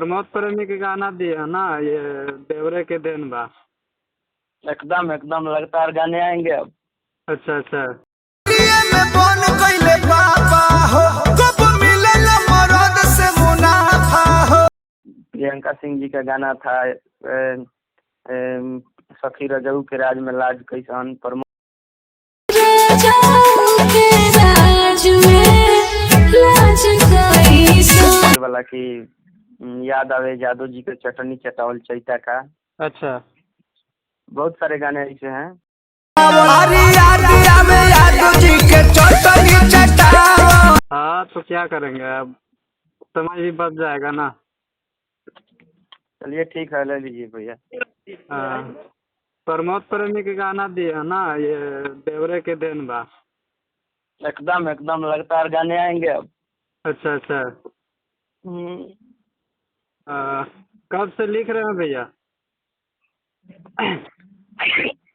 प्रमोद प्रेमी के गाना दिया ना, ये देवरे के देन बा। एकदम एकदम लगातार गाने आएंगे अब। अच्छा अच्छा। प्रियंका सिंह जी का गाना था सखी रजऊ के राज में लाज कैसान। प्रमोद वाला की याद आवे जादू जी के चटनी चटावल चैता का। अच्छा। बहुत सारे गाने ऐसे हैं। हाँ तो क्या करेंगे अब, समय भी बच जाएगा ना। चलिए ठीक है, ले लीजिए भैया। हाँ, प्रमोद प्रेमी के गाना दिया ना, ये देवरे के देन बा। एकदम एकदम लगातार गाने आएंगे अब। अच्छा अच्छा। कब से लिख रहे हैं भैया?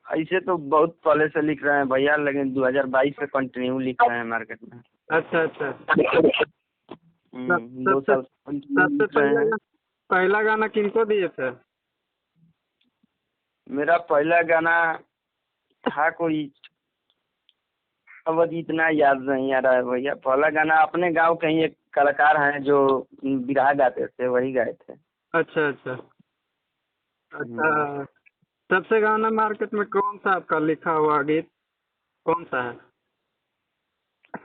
ऐसे तो बहुत पहले से लिख रहे हैं भैया, लेकिन 2022 से कंटिन्यू लिख रहे हैं मार्केट में। अच्छा अच्छा। 2 साल से सबसे लिख रहे हैं। पहला गाना किनको दिए थे? मेरा पहला गाना था कोई, अब इतना याद नहीं आ रहा है भैया। पहला गाना अपने गांव के ही एक कलाकार हैं जो बिरहा गाते थे, वही गाए थे। अच्छा अच्छा। अच्छा, सबसे गाना मार्केट में कौन सा आपका लिखा हुआ गीत कौन सा है?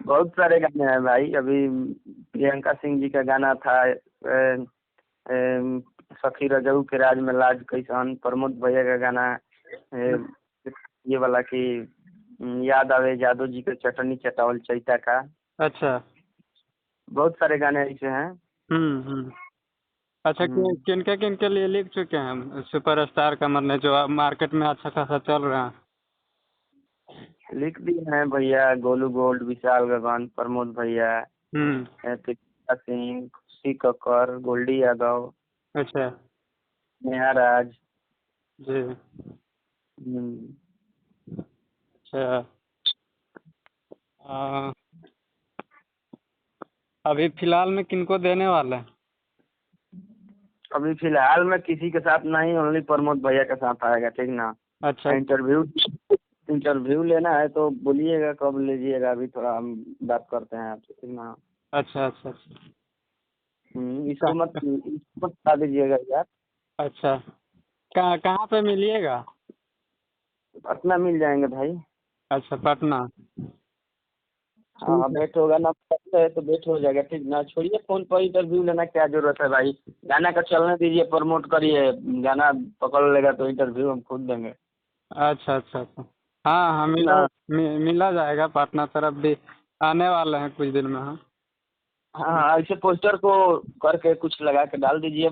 बहुत सारे गाने हैं भाई। अभी प्रियंका सिंह जी का गाना था सखी रजऊ के राज में लाज कैसान। प्रमोद भैया का गाना ये वाला की याद आवे जादू जी के चटनी चटावल चैता का। अच्छा। बहुत सारे गाने ऐसे हैं। अच्छा, किनके किनके लिए लिख चुके हैं सुपरस्टार कमर ने, जो अब मार्केट में अच्छा खासा चल रहा है? लिख दिए हैं भैया, गोलू गोल्ड, विशाल गगन, प्रमोद भैया, प्रियंका सिंह, खुशी कक्कर, गोल्डी यादव। अच्छा नेहा राज जी। अच्छा, अभी फिलहाल में किनको देने वाले हैं? अभी फिलहाल में किसी के साथ नहीं, ओनली प्रमोद भैया के साथ आएगा, ठीक ना। अच्छा इंटरव्यू लेना है तो बोलिएगा कब लीजिएगा, अभी थोड़ा हम बात करते हैं आपसे, ठीक ना। अच्छा अच्छा अच्छा। इसको मत बता दीजिएगा यार। अच्छा, कहाँ कहाँ पे मिलिएगा? पटना मिल जाएंगे भाई। अच्छा, पटना। हाँ भेंट होगा ना, पटना है तो भेंट हो जाएगा, ठीक ना। छोड़िए फोन पर इंटरव्यू लेना, क्या जरूरत है भाई। गाना का चलने दीजिए, प्रमोट करिए। गाना पकड़ लेगा तो इंटरव्यू हम खुद देंगे। अच्छा अच्छा अच्छा। हाँ हाँ, मिला जाएगा। पटना तरफ भी आने वाले हैं कुछ दिन में हम। हाँ हाँ, ऐसे पोस्टर को करके कुछ लगा के डाल दीजिए।